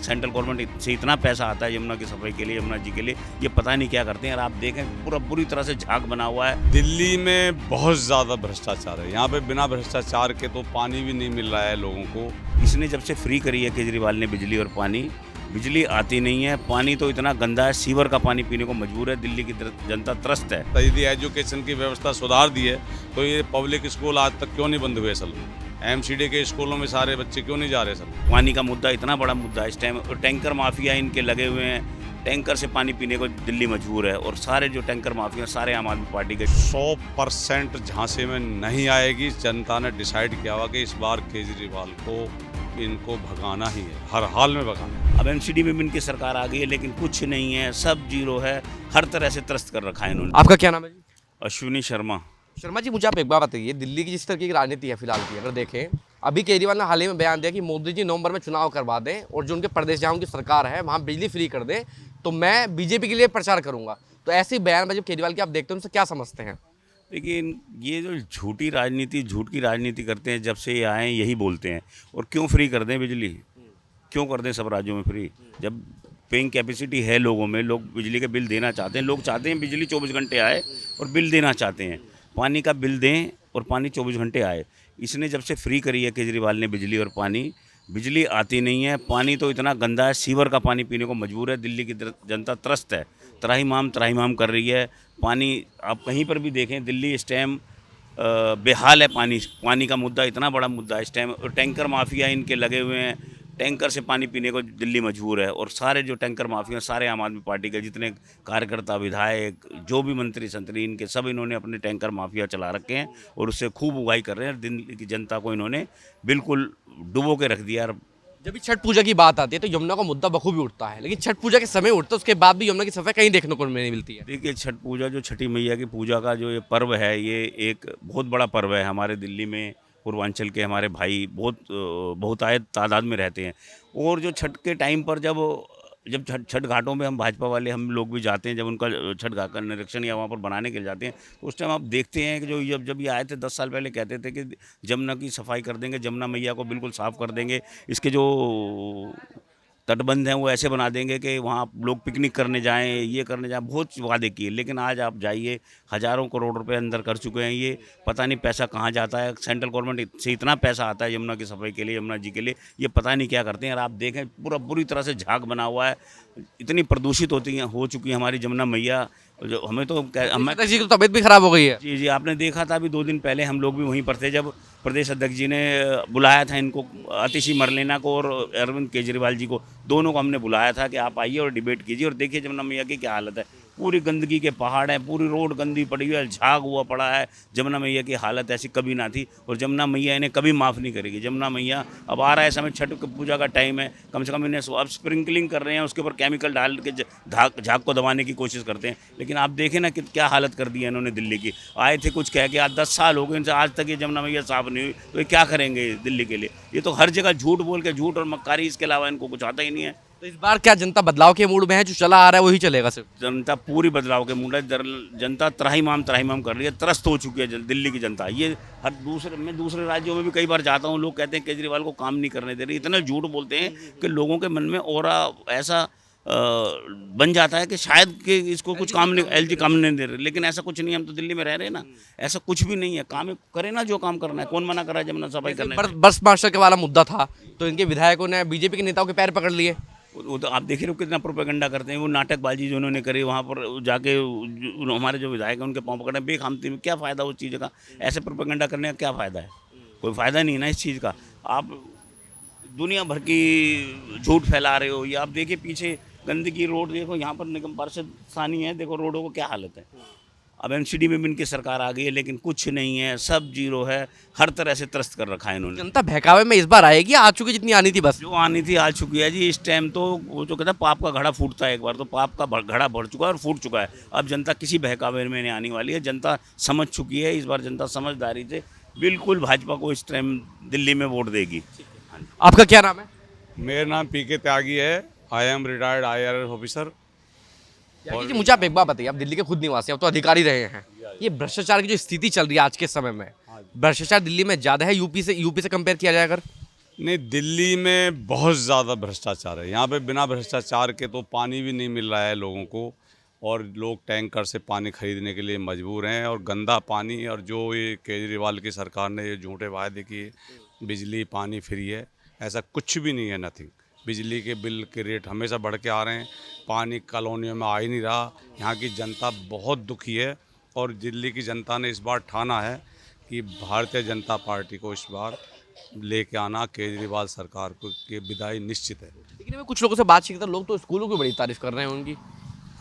Central government से इतना पैसा आता है यमुना की सफाई के लिए, यमुना जी के लिए, ये पता नहीं क्या करते हैं। और आप देखें पूरा बुरी तरह से झाग बना हुआ है। दिल्ली में बहुत ज़्यादा भ्रष्टाचार है। यहाँ पे बिना भ्रष्टाचार के तो पानी भी नहीं मिल रहा है लोगों को। इसने जब से फ्री करी है केजरीवाल ने बिजली और पानी, बिजली आती नहीं है, पानी तो इतना गंदा है, सीवर का पानी पीने को मजबूर है। दिल्ली की जनता त्रस्त है। यदि एजुकेशन की व्यवस्था सुधार दी है तो ये पब्लिक स्कूल आज तक क्यों नहीं बंद हुए असल में? एमसीडी के स्कूलों में सारे बच्चे क्यों नहीं जा रहे सर? पानी का मुद्दा इतना बड़ा मुद्दा है इस टाइम, और टैंकर माफिया इनके लगे हुए हैं। टैंकर से पानी पीने को दिल्ली मजबूर है, और सारे जो टैंकर माफिया सारे आम आदमी पार्टी के। 100% झांसे में नहीं आएगी। जनता ने डिसाइड किया हुआ कि इस बार केजरीवाल को इनको भगाना ही है, हर हाल में भगाना है। अब एमसीडी में भी इनकी सरकार आ गई है, लेकिन कुछ नहीं है, सब जीरो है। हर तरह से त्रस्त कर रखा है इन्होंने। आपका क्या नाम है जी? अश्विनी शर्मा। शर्मा जी, मुझे आप एक बात बताइए, दिल्ली की जिस तरह की राजनीति है फिलहाल की अगर देखें, अभी केजरीवाल ने हाल ही में बयान दिया कि मोदी जी नवंबर में चुनाव करवा दें और जो उनके प्रदेश जहाँ उनकी सरकार है वहाँ बिजली फ्री कर दें तो मैं बीजेपी के लिए प्रचार करूंगा। तो ऐसे बयान जब केजरीवाल की आप देखते हैं उनसे क्या समझते हैं? लेकिन ये जो झूठी राजनीति, झूठ की राजनीति करते हैं, जब से ये आए यही बोलते हैं। और क्यों फ्री कर दें बिजली, क्यों कर दें सब राज्यों में फ्री? जब पेइंग कैपेसिटी है लोगों में, लोग बिजली के बिल देना चाहते हैं, लोग चाहते हैं बिजली 24 घंटे आए और बिल देना चाहते हैं। पानी का बिल दें और पानी 24 घंटे आए। इसने जब से फ्री करी है केजरीवाल ने बिजली और पानी, बिजली आती नहीं है, पानी तो इतना गंदा है, सीवर का पानी पीने को मजबूर है। दिल्ली की जनता त्रस्त है, त्राहिमाम कर रही है। पानी आप कहीं पर भी देखें, दिल्ली इस टाइम बेहाल है। पानी का मुद्दा इतना बड़ा मुद्दा है इस टाइम, और टैंकर माफिया इनके लगे हुए हैं। टैंकर से पानी पीने को दिल्ली मजबूर है, और सारे जो टैंकर माफिया सारे आम आदमी पार्टी के जितने कार्यकर्ता, विधायक, जो भी मंत्री संतरी, इनके सब इन्होंने अपने टैंकर माफिया चला रखे हैं और उससे खूब उगाही कर रहे हैं। दिल्ली की जनता को इन्होंने बिल्कुल डुबो के रख दिया। जब भी छठ पूजा की बात आती है तो यमुना का मुद्दा बखूबी उठता है, लेकिन छठ पूजा के समय उठता है, उसके बाद भी यमुना की सफाई कहीं देखने को नहीं मिलती है। देखिए, छठ पूजा जो छठी मैया की पूजा का जो ये पर्व है, ये एक बहुत बड़ा पर्व है। हमारे दिल्ली में पूर्वांचल के हमारे भाई बहुतायत तादाद में रहते हैं। और जो छठ के टाइम पर जब छठ घाटों में हम भाजपा वाले हम लोग भी जाते हैं, जब उनका छठ घाट का निरीक्षण या वहाँ पर बनाने के लिए जाते हैं, तो उस टाइम आप देखते हैं कि जब ये आए थे 10 साल पहले, कहते थे कि जमुना की सफाई कर देंगे, जमुना मैया को बिल्कुल साफ़ कर देंगे, इसके जो तटबंध हैं वो ऐसे बना देंगे कि वहाँ लोग पिकनिक करने जाएं, ये करने जाएं। बहुत वादे किए, लेकिन आज आप जाइए, हज़ारों करोड़ रुपए अंदर कर चुके हैं। ये पता नहीं पैसा कहाँ जाता है। सेंट्रल गवर्नमेंट से इतना पैसा आता है यमुना की सफाई के लिए, यमुना जी के लिए, ये पता नहीं क्या करते हैं। और आप देखें पूरा बुरी तरह से झाग बना हुआ है। इतनी प्रदूषित हो चुकी है हमारी जमुना मैया, जो हमें तो जी की तबीयत भी खराब हो गई है। जी, आपने देखा था अभी 2 दिन पहले हम लोग भी वहीं पर थे, जब प्रदेश अध्यक्ष जी ने बुलाया था इनको, आतिशी मरलेना को और अरविंद केजरीवाल जी को, दोनों को हमने बुलाया था कि आप आइए और डिबेट कीजिए और देखिए जमुना मैया की क्या हालत है। पूरी गंदगी के पहाड़ हैं, पूरी रोड गंदी पड़ी हुई है, झाग हुआ पड़ा है। जमुना मैया की हालत ऐसी कभी ना थी, और जमुना मैया इन्हें कभी माफ़ नहीं करेगी। जमुना मैया अब आ रहा है समय, छठ पूजा का टाइम है, कम से कम इन्हें अब स्प्रिंकलिंग कर रहे हैं, उसके ऊपर केमिकल डाल के झाग को दबाने की कोशिश करते हैं। लेकिन आप देखें ना कि क्या हालत कर दी है इन्होंने दिल्ली की। आए थे कुछ कह के, आज 10 साल हो गए इनसे, आज तक ये जमुना मैया साफ नहीं हुई, तो ये क्या करेंगे दिल्ली के लिए? ये तो हर जगह झूठ बोल के, झूठ और मक्कारी, इसके अलावा इनको कुछ आता ही नहीं है। तो इस बार क्या जनता बदलाव के मूड में है? जो चला आ रहा है वही चलेगा सिर्फ? जनता पूरी बदलाव के मूड है। जनता त्राहिमाम कर रही है, त्रस्त हो चुकी है दिल्ली की जनता। ये मैं दूसरे राज्यों में भी कई बार जाता हूँ, लोग कहते हैं केजरीवाल को काम नहीं करने दे रही। इतना झूठ बोलते हैं कि लोगों के मन में ऑरा ऐसा बन जाता है कि शायद कि इसको कुछ काम नहीं, एलजी काम नहीं दे रहे। लेकिन ऐसा कुछ नहीं, हम तो दिल्ली में रह रहे हैं ना, ऐसा कुछ भी नहीं है। काम करे ना जो काम करना है, कौन मना कर रहा है जमुना सफाई करने? बस मास्टर के वाला मुद्दा था तो इनके विधायकों ने बीजेपी के नेताओं के पैर पकड़ लिए। वो तो आप देख रहे हो कितना प्रोपेगेंडा करते हैं। वो नाटकबाजी जो उन्होंने करी वहाँ पर जाके, हमारे जो विधायक हैं उनके पाँव पकड़े बेखामती में, क्या फ़ायदा उस चीज़ का? ऐसे प्रोपेगेंडा करने का क्या फ़ायदा है? कोई फ़ायदा नहीं ना इस चीज़ का। आप दुनिया भर की झूठ फैला रहे हो। ये आप देखिए पीछे गंदगी, रोड देखो, यहाँ पर निगम पार्षद सानी है, देखो रोडों को क्या हालत है। अब एमसीडी में भी इनकी सरकार आ गई है, लेकिन कुछ नहीं है, सब जीरो है। हर तरह से त्रस्त कर रखा है इन्होंने। जनता बहकावे में इस बार आएगी, आ चुकी जितनी आनी थी, बस जो आनी थी आ चुकी है जी। इस टाइम तो वो जो कहता है पाप का घड़ा फूटता है, एक बार तो पाप का घड़ा भर चुका है और फूट चुका है। अब जनता किसी बहकावे में नहीं आने वाली है। जनता समझ चुकी है। इस बार जनता समझदारी से बिल्कुल भाजपा को इस टाइम दिल्ली में वोट देगी। आपका क्या नाम है? मेरा नाम पीके त्यागी है। I am retired IRS officer. जी, मुझे आप एक बात बताइए, आप दिल्ली के खुद निवासी, अब तो अधिकारी रहे हैं, ये भ्रष्टाचार की जो स्थिति चल रही है आज के समय में, भ्रष्टाचार दिल्ली में ज़्यादा है यूपी से कंपेयर किया जाए अगर? नहीं, दिल्ली में बहुत ज़्यादा भ्रष्टाचार है। यहाँ पे बिना भ्रष्टाचार के तो पानी भी नहीं मिल रहा है लोगों को, और लोग टैंकर से पानी खरीदने के लिए मजबूर हैं, और गंदा पानी। और जो ये केजरीवाल की सरकार ने ये झूठे वायदे किए, बिजली पानी फ्री है, ऐसा कुछ भी नहीं है, नथिंग। बिजली के बिल के रेट हमेशा बढ़ के आ रहे हैं, पानी कॉलोनियों में आ ही नहीं रहा। यहाँ की जनता बहुत दुखी है, और दिल्ली की जनता ने इस बार ठाना है कि भारतीय जनता पार्टी को इस बार लेके आना, केजरीवाल सरकार को की विदाई निश्चित है। लेकिन मैं कुछ लोगों से बातचीत करता, लोग तो स्कूलों की बड़ी तारीफ कर रहे हैं उनकी।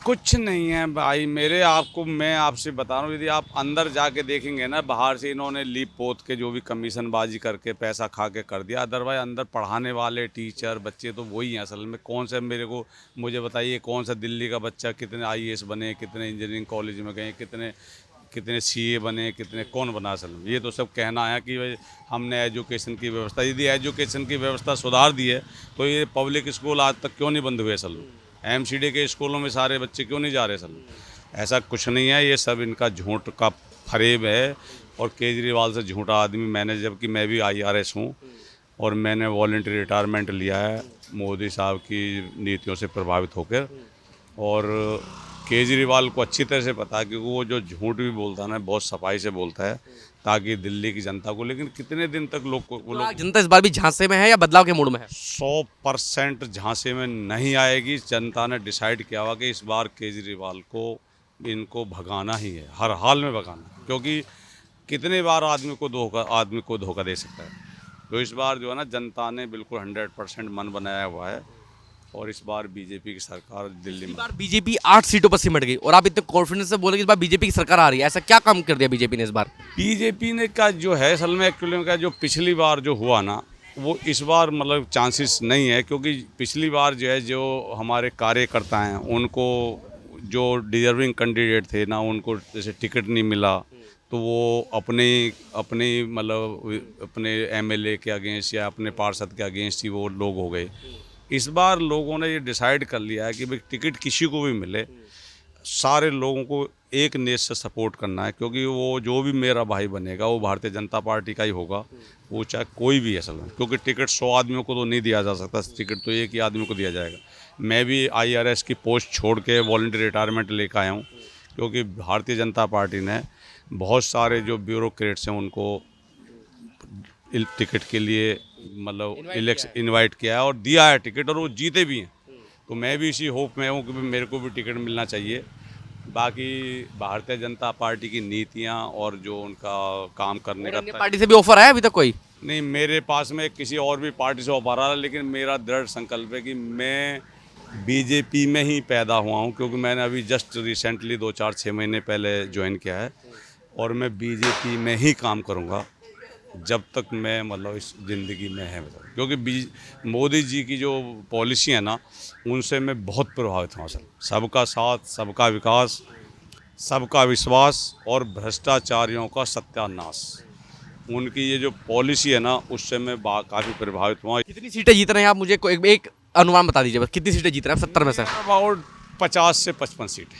कुछ नहीं है भाई, मैं आपसे बता रहा हूँ, यदि आप अंदर जाके देखेंगे ना, बाहर से इन्होंने लीप पोत के जो भी कमीशनबाजी करके पैसा खा के कर दिया, अदरवाइज अंदर पढ़ाने वाले टीचर बच्चे तो वही हैं असल में। कौन सा मुझे बताइए, कौन सा दिल्ली का बच्चा कितने IAS बने, कितने इंजीनियरिंग कॉलेज में गए, कितने CA बने, कितने कौन बना। असल में ये तो सब कहना है कि भाई हमने एजुकेशन की व्यवस्था, यदि एजुकेशन की व्यवस्था सुधार दी है तो ये पब्लिक स्कूल आज तक क्यों नहीं बंद हुए। असल में MCD के स्कूलों में सारे बच्चे क्यों नहीं जा रहे। असल में ऐसा कुछ नहीं है, ये सब इनका झूठ का फरेब है, और केजरीवाल से झूठा आदमी। मैंने, जबकि मैं भी IRS हूँ और मैंने वॉलंटरी रिटायरमेंट लिया है मोदी साहब की नीतियों से प्रभावित होकर, और केजरीवाल को अच्छी तरह से पता है कि वो जो झूठ भी बोलता है ना, बहुत सफाई से बोलता है ताकि दिल्ली की जनता को। लेकिन कितने दिन तक जनता इस बार भी झांसे में है या बदलाव के मूड में है? 100% झांसे में नहीं आएगी। जनता ने डिसाइड किया हुआ कि इस बार केजरीवाल को इनको भगाना ही है, हर हाल में भगाना, क्योंकि कितने बार आदमी को धोखा दे सकता है। तो इस बार जो है ना, जनता ने बिल्कुल 100% मन बनाया हुआ है, और इस बार बीजेपी की सरकार दिल्ली में। इस बार बीजेपी 8 सीटों पर सिमट गई, और आप इतने कॉन्फिडेंस से बोले कि इस बार बीजेपी की सरकार आ रही है। ऐसा क्या काम कर दिया बीजेपी ने इस बार? बीजेपी ने का जो है, असल में एक्चुअली का जो पिछली बार जो हुआ ना, वो इस बार मतलब चांसेस नहीं है, क्योंकि पिछली बार जो है, जो हमारे कार्यकर्ता हैं उनको, जो डिजर्विंग कैंडिडेट थे ना, उनको जैसे टिकट नहीं मिला, तो वो अपने मतलब अपने MLA के अगेंस्ट या अपने पार्षद के अगेंस्ट ही वो लोग हो गए। इस बार लोगों ने ये डिसाइड कर लिया है कि भाई टिकट किसी को भी मिले, सारे लोगों को एक नेत से सपोर्ट करना है, क्योंकि वो जो भी मेरा भाई बनेगा वो भारतीय जनता पार्टी का ही होगा, वो चाहे कोई भी असल में। क्योंकि टिकट 100 आदमियों को तो नहीं दिया जा सकता, टिकट तो एक ही आदमी को दिया जाएगा। मैं भी IRS की पोस्ट छोड़ के वॉलंटरी रिटायरमेंट लेकर आया हूँ, क्योंकि भारतीय जनता पार्टी ने बहुत सारे जो ब्यूरोक्रेट्स हैं उनको टिकट के लिए मतलब इनवाइट किया है और दिया है टिकट, और वो जीते भी हैं। तो मैं भी इसी होप में हूँ कि मेरे को भी टिकट मिलना चाहिए। बाकी भारतीय जनता पार्टी की नीतियाँ और जो उनका काम करने का पार्टी से भी ऑफर आया अभी तक कोई? नहीं, मेरे पास में किसी और भी पार्टी से ऑफर आ रहा है, लेकिन मेरा दृढ़ संकल्प है कि मैं बीजेपी में ही पैदा हुआ हूँ, क्योंकि मैंने अभी जस्ट रिसेंटली 2-4-6 महीने पहले ज्वाइन किया है, और मैं बीजेपी में ही काम करूँगा जब तक मैं मतलब इस ज़िंदगी में है। क्योंकि मोदी जी की जो पॉलिसी है ना, उनसे मैं बहुत प्रभावित हूँ। असल सबका साथ, सबका विकास, सबका विश्वास और भ्रष्टाचारियों का सत्यानाश, उनकी ये जो पॉलिसी है ना, उससे मैं काफ़ी प्रभावित हुआ। कितनी सीटें जीत रहे हैं आप? मुझे एक अनुमान बता दीजिए बस, कितनी सीटें जीत रहे हैं 70 में से? अबाउट 50 से 55 सीटें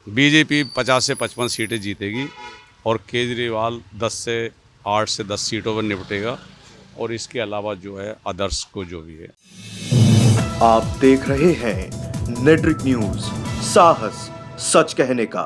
बीजेपी 50 से 55 सीटें जीतेगी, और केजरीवाल 8 से 10 सीटों पर निपटेगा, और इसके अलावा जो है अदर्स को जो भी है। आप देख रहे हैं नेट्रिक न्यूज, साहस सच कहने का।